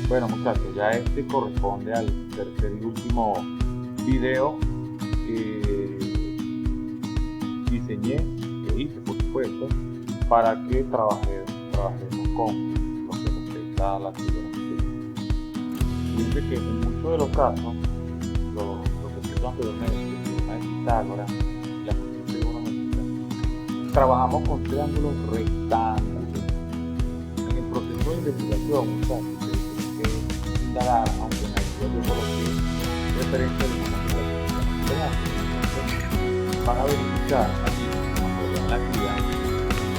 Bueno muchachos, ya este corresponde al tercer y último video que diseñé, que hice por supuesto, para que trabajemos con lo que respecta a la trigonometría. Fíjense que en muchos de los casos, lo que explico anteriormente, el teorema de Pitágoras y la función trigonométrica, trabajamos con triángulos rectángulos. En el proceso de investigación, muchachos, aunque en la escuela yo coloqué referencia de una van a verificar aquí, cuando vean la guía,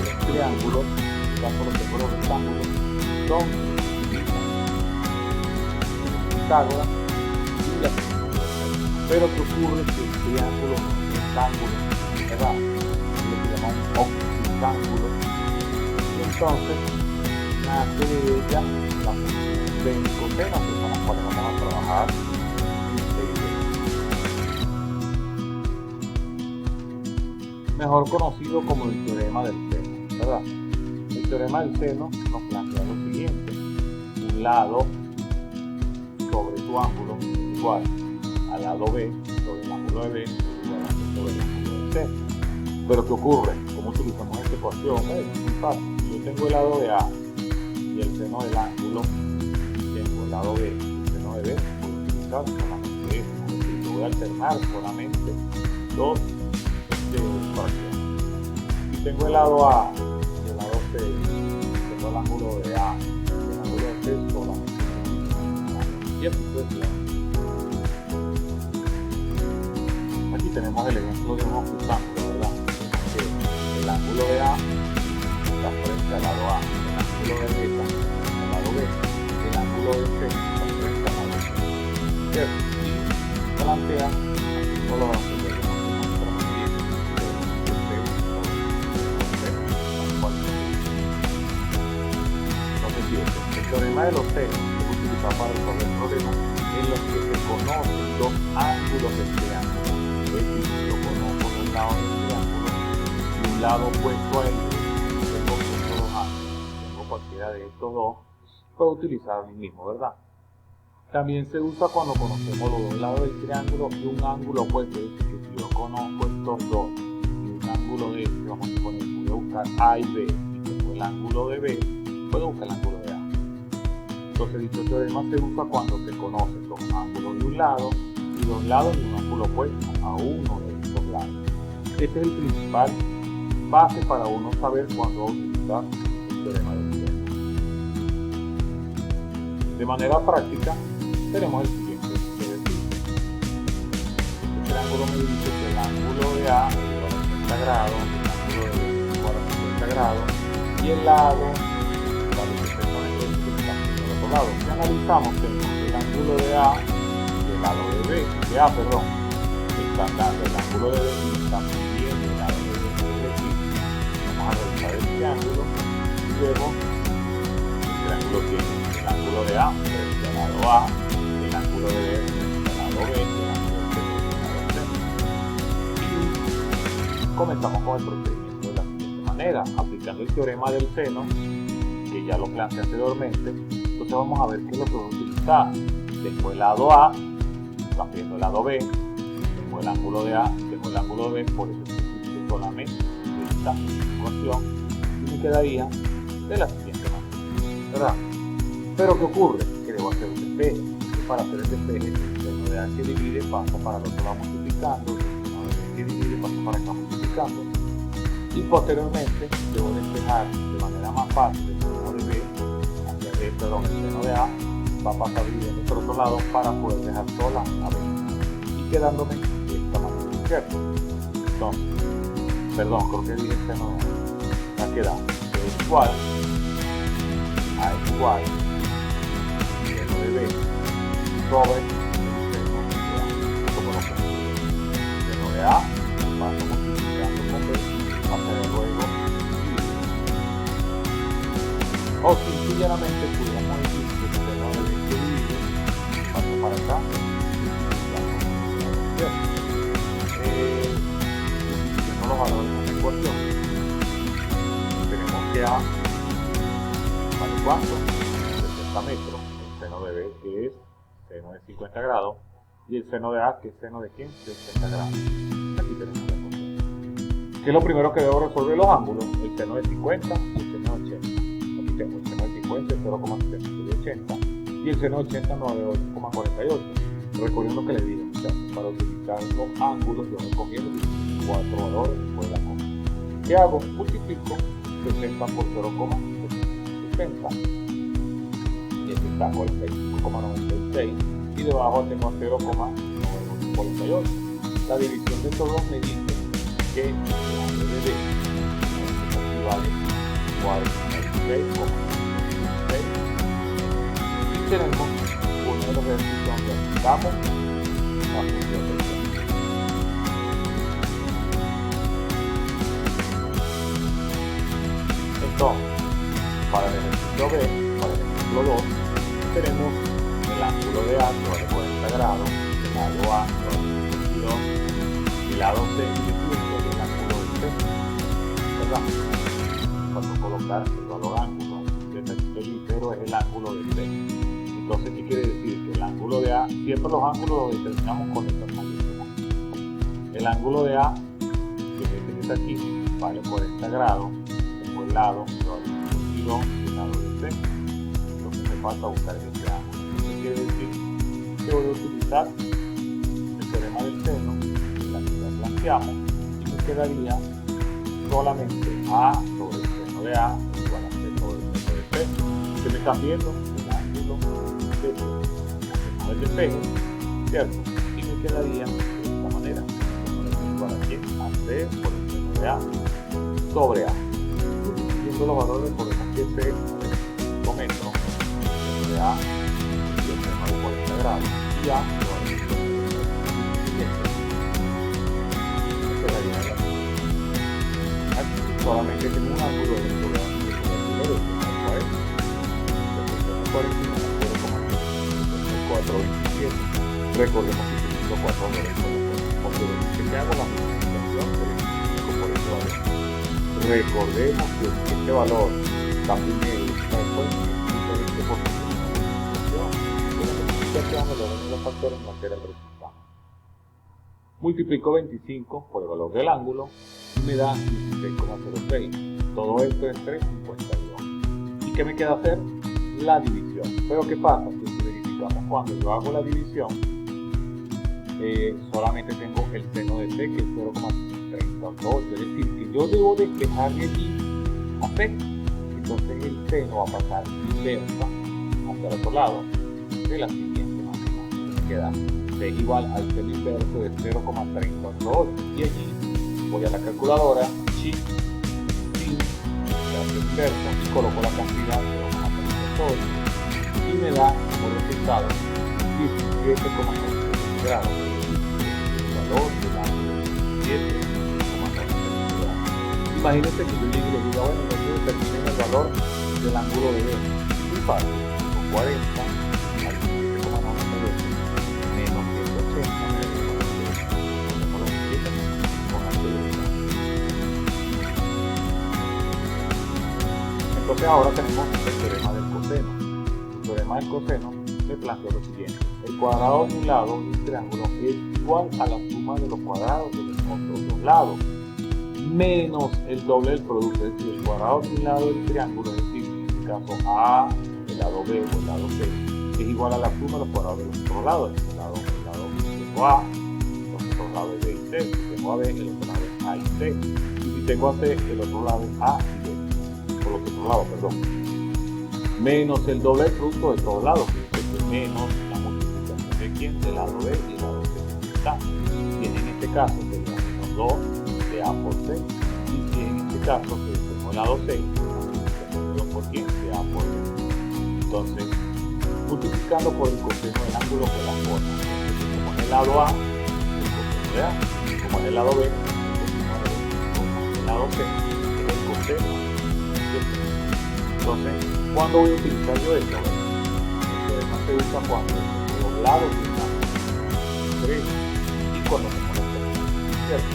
los triángulos, tanto los triángulos rectángulos, son Pitágoras y la función. Pero ¿qué ocurre si el triángulo rectángulo, ¿verdad? Es lo que llamamos octangulus, y entonces nace de ella la función de coseno, que son las cuales vamos a trabajar mejor conocido como el teorema del seno, ¿verdad? El teorema del seno nos plantea lo siguiente: un lado sobre su ángulo es igual al lado B sobre el ángulo de B igual al sobre el ángulo de seno. Pero ¿qué ocurre? ¿Cómo utilizamos esta ecuación? Es muy fácil. Yo tengo el lado de A y el seno del ángulo, tengo el lado B y el seno de B, puedo utilizar solamente esto, es decir, yo voy a alternar solamente dos fracciones. Si tengo el lado A y el lado C, tengo el ángulo de A y el ángulo de C solamente. Y así sucesivamente. Aquí tenemos el ejemplo de un octángulo, ¿verdad? Que el ángulo de A está frente al lado A, el ángulo de B está frente al lado B, el ángulo de C está frente al lado C. ¿Cierto? Y plantea solo la el teorema de los senos es utilizado para resolver problemas en los que se conocen dos ángulos del triángulo. Es decir, yo conozco un lado del triángulo y un lado opuesto a él, tengo estos dos ángulos, tengo cualquiera de estos dos, puedo utilizar el mismo, ¿verdad? También se usa cuando conocemos los dos lados del triángulo y un ángulo opuesto. Es decir, que si yo conozco estos dos y un ángulo de este, vamos a poner, voy a buscar A y B y tengo el ángulo de B, puedo buscar el ángulo de A. Entonces dicho teorema se usa cuando se conocen dos ángulos de un lado y dos lados de un ángulo opuesto a uno de estos lados. Este es el principal base para uno saber cuándo utilizar el teorema del seno. De manera práctica tenemos el siguiente, es decir, este triángulo me dice que el ángulo de A es igual a 30 grados, el ángulo de B es igual a 50 grados y el lado lado. Si analizamos, tenemos el ángulo de A y el lado de B, están dando el ángulo de B y están midiendo el lado de B. Es decir, vamos a revisar el triángulo y luego el triángulo tiene el ángulo de A frente al lado A, el ángulo de B frente al lado B, el ángulo de C frente al lado C. Y comenzamos con el procedimiento de la siguiente manera, aplicando el teorema del seno, que ya lo planteé anteriormente. Entonces vamos a ver qué es lo que voy a utilizar. Tengo el lado A, están viendo el lado B, tengo el ángulo de A, tengo el ángulo de B, por eso utilizo solamente esta ecuación y me quedaría de la siguiente manera, ¿verdad? Pero ¿qué ocurre? Que debo hacer un despeje. Para hacer el despeje, el seno de A que divide pasa para el otro lado multiplicando, el seno de B que divide pasa para acá multiplicando, y posteriormente debo despejar de manera más fácil el seno de B. El seno de A va a pasar dividiendo por otro lado para poder dejar sola a B y quedándome de esta manera, ¿cierto? Entonces, creo que dije el seno de A, va a quedar B es igual A es igual seno de B sobre el seno de A, como lo ponemos. El seno de A pasa multiplicando con B, pasa luego o sencillamente pudiéramos decir que el seno de B que divide pasa para acá y los valores de la ecuación. Tenemos que A vale cuánto, 60 metros, el seno de B, que es seno de 50 grados, y el seno de A, que es seno de ¿quién? De 80 grados. Aquí tenemos la ecuación. ¿Qué es lo primero que debo resolver? Los ángulos, el seno de 50 y el seno de 80. Aquí tengo el seno de 50, 0,78, y el seno de 80, 9,48. Recuerden lo que les dije, para utilizar los ángulos yo recomiendo 4 valores después de la coma. ¿Qué hago? Multiplico 60 por 0,60, y este está 45,96, y debajo tengo 0,948. La división de estos dos me dice que la BD vale 46,96, y tenemos uno de los ejercicios donde aplicamos la función de tiempo. Entonces, para el ejercicio B, para el ejemplo 2, tenemos el ángulo de A que vale 40 grados, el lado A que vale 52, el lado C que es el ángulo de C, ¿verdad? Cuando colocar el valor ángulo de texto ligero es el ángulo de C. Entonces, ¿qué quiere decir? Que el ángulo de A, siempre los ángulos los determinamos con letras mayúsculas. El ángulo de A, que es este que está aquí, vale 40 grados, tengo el lado que vale 52 y el lado de C. Entonces me falta buscar este ángulo. ¿Qué quiere decir? Que voy a utilizar el teorema del seno, la que ya planteamos, y me quedaría solamente A sobre el seno de A igual a C sobre el seno de C. ¿Qué me están viendo? El ángulo de C, el despeje, ¿cierto? Y me quedaría de esta manera, igual a quién, a C por el seno de A sobre A. Viendo los valores, podemos que C con esto, el seno de A y el seno de 40 grados, y A lo va a decir me quedaría la. Aquí solamente tengo un ángulo dentro de ángulo de 427. Recordemos que utilizo 4 valores porque que hago la multiplicación de 25 por este valor. Recordemos que este valor está primero y está después diferente por la multiplicación. Y la multiplicación me lo dan los factores no altera el resultado. Multiplico 25 por el valor del ángulo y me da 16,06. Todo esto es 3,52. ¿Y qué me queda hacer? La división. Pero ¿qué pasa? Que si verificamos cuando yo hago la división, solamente tengo el seno de C que es 0,38. Es decir, que yo debo despejarme allí a C. Entonces el seno va a pasar inversa hacia el otro lado de la siguiente manera. Me queda C igual al seno inverso de 0,348. Y allí voy a la calculadora, chi, sin, inverso, y coloco la cantidad de 0,348 y me da como resultado 17,9 grados. El valor del ángulo es 17,9 grados. Imagínense que yo llegue y les diga, bueno, entonces determinen el valor del ángulo de B. Muy fácil, con 40 al 17,9 menos 180 Entonces ahora tenemos el teorema del coseno. El teorema del coseno me plantea lo siguiente. El cuadrado de un lado de un triángulo es igual a la suma de los cuadrados de los otros dos lados, menos el doble del producto. Es decir, el cuadrado de un lado del triángulo, es decir, en este caso A, el lado B o el lado C, es igual a la suma de los cuadrados de los otros lados. El lado tengo A, los otros lados es B y C. Si tengo A, B, el otro lado es A y C. Y si tengo a C, el otro lado es A y B. Por los otros lados, perdón, menos el doble del producto de todos lados, que es menos la multiplicación de quién, del lado B y el lado C está. Y en este caso sería menos 2 de A por C, y si en este caso que tengo el lado C, multiplicación de 2 por quién, de A por B. Entonces, multiplicando por el coseno del ángulo que la forma. Entonces, como en el lado A, el coseno de A, como en el lado B, el coseno de B, como en el lado C, el coseno. Entonces, ¿cuándo voy a utilizar yo esto? El teorema se usa cuando los lados están 3 y cuando se conectan, ¿cierto?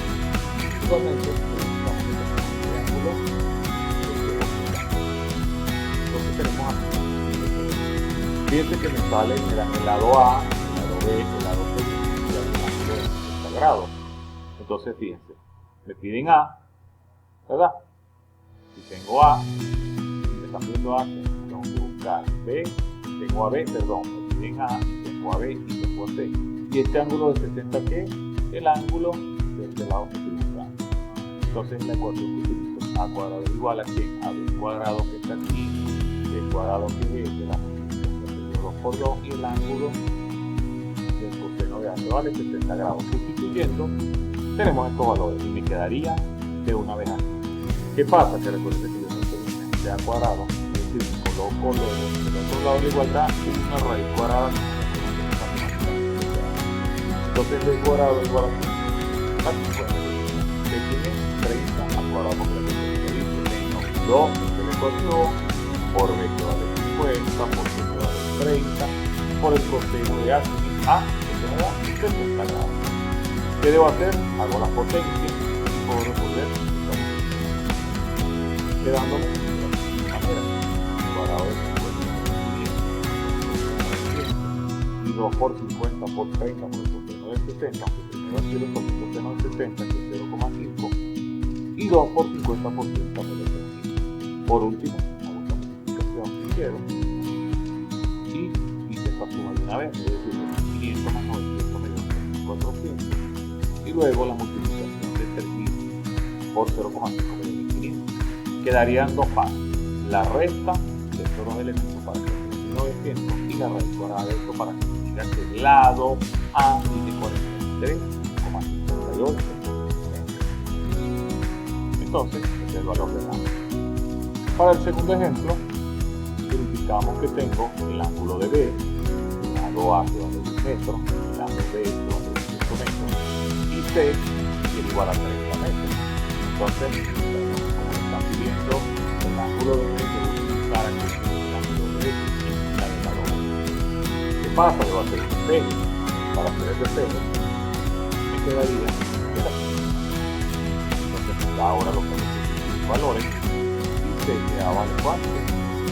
Igualmente, utilizamos el triángulo. Entonces tenemos aquí Fíjense que me sale el lado A, el lado B, el lado C y el ángulo de 60 grados. Entonces fíjense, me piden A, ¿verdad? Si tengo A, si me están pidiendo A, tengo que buscar B, tengo a B, perdón, me piden A, tengo a B y tengo a C. Y este ángulo de 60, ¿qué? El ángulo de este lado que estoy buscando. Entonces la ecuación que utilizo, A cuadrado igual a ¿quién? A B cuadrado que está aquí, B cuadrado que es este, la multiplicación de 2 por 2 y el ángulo del coseno de A que vale 60 grados. Sustituyendo, tenemos estos valores y me quedaría de una vez aquí. ¿Qué pasa? Que recuerden que yo no estoy de A cuadrado, es decir, coloco del otro lado de la igualdad una raíz cuadrada. Entonces B cuadrado igual a 50. B tiene 30 al cuadrado porque la que dice menos 2 de la ecuación por B que vale 50 por C que vale 30 por el coseno de A que me da 60 grados. ¿Qué debo hacer? Hago la potencia y puedo resolver quedándome de esta manera. Cuadrado de 50 y 2 por 50 por 30 por el coseno de 60, que primero quiero por el coseno de 60 que es 0,5 y 2 por 50 por 30 por el 30. Por último, hago esta multiplicación que quiero y hice esta suma de una vez, es decir, 500 más 900 me da 400 y luego la multiplicación de 3000 por 0,5 me da 1500. Quedarían dos pasos, la resta de estos dos elementos para que me dé 900 y la raíz cuadrada de esto para que me diga que el lado A tiene 43,58. Entonces, este es el valor del ángulo. Para el segundo ejemplo, verificamos que tengo el ángulo de B, el lado A que vale 10 metros, el lado B que vale 18 metros y C que es igual a 30 metros. Entonces, como me están pidiendo el ángulo de B, debo utilizar aquí el ángulo de B y la del lado B. ¿Qué pasa? Debo hacer un despeje. Para hacer el despeje, me quedaría entonces ahora lo que necesito los valores y C que A vale 4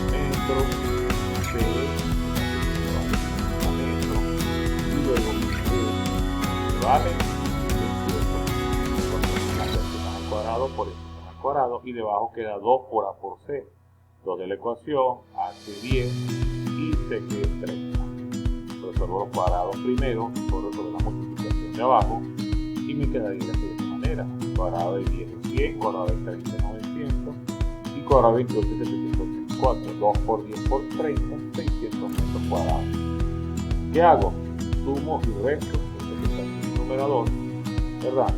metros, C vale 30 metros y luego B vale 28 al cuadrado por el al cuadrado y debajo queda 2 por A por C, 2 de la ecuación, A que es 10 y C que es 30. Resuelvo los cuadrados primero, sobre la multiplicación de abajo y me quedaría de esta manera: cuadrado de 10 es 100, cuadrado de 30 es 900 y cuadrado de 28 es 784. 2 por 10 por 30, 600 metros cuadrados. ¿Qué hago? Sumo y resto, esto que está en el numerador, ¿verdad?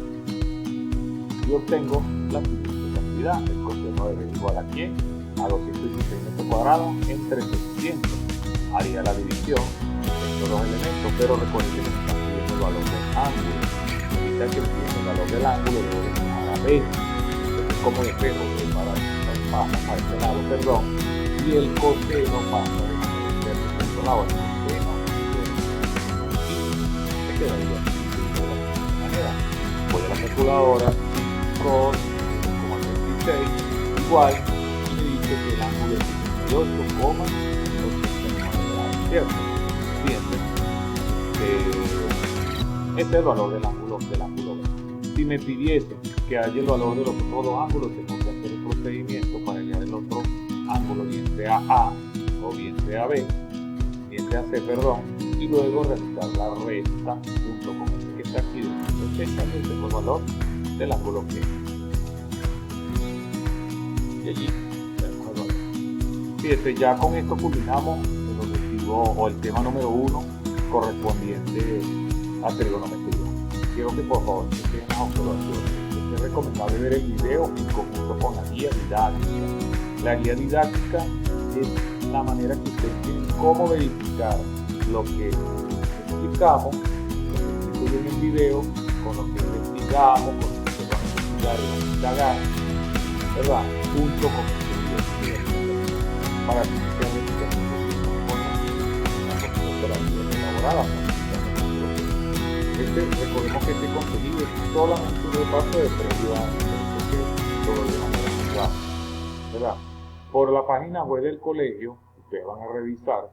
Y obtengo la siguiente cantidad: el coseno de B igual a ¿quién? A 216 metros cuadrados entre 600. Haría la división de estos dos elementos, pero recuerden que me están pidiendo el valor del ángulo. Ahorita que me piden el valor del ángulo, debo despejar a B. Entonces, como despejo, pasa para este lado, perdón, y el coseno pasa del otro lado, el coseno, y me quedaría de la manera. Voy a la calculadora, 5, 36, igual, y me dice que el ángulo es 58,89 grados, ¿cierto? Fíjense, este es el valor del ángulo B. Si me pidiesen que haya el valor de los otros dos ángulos, tengo que hacer el procedimiento para hallar el otro ángulo, bien sea A o bien sea B, bien sea C, perdón, y luego realizar la resta junto con el que está aquí de 180, que tengo el valor del ángulo B. Y allí tenemos el valor. Fíjense, ya con esto culminamos el objetivo o el tema número 1 correspondiente a trigonometría. Quiero que por favor se queden las observaciones. Es recomendable ver el video en conjunto con la guía didáctica. La guía didáctica es la manera que ustedes tienen cómo verificar lo que explicamos, lo que explico en el video, con lo que investigamos, con lo que vamos a estudiar y vamos a indagar, ¿verdad? Junto con el video. Para que ustedes verifiquen con la guía elaborada. Recordemos que este contenido es solamente un repaso de previo año, todo de manera privada, ¿verdad? Por la página web del colegio, ustedes van a revisar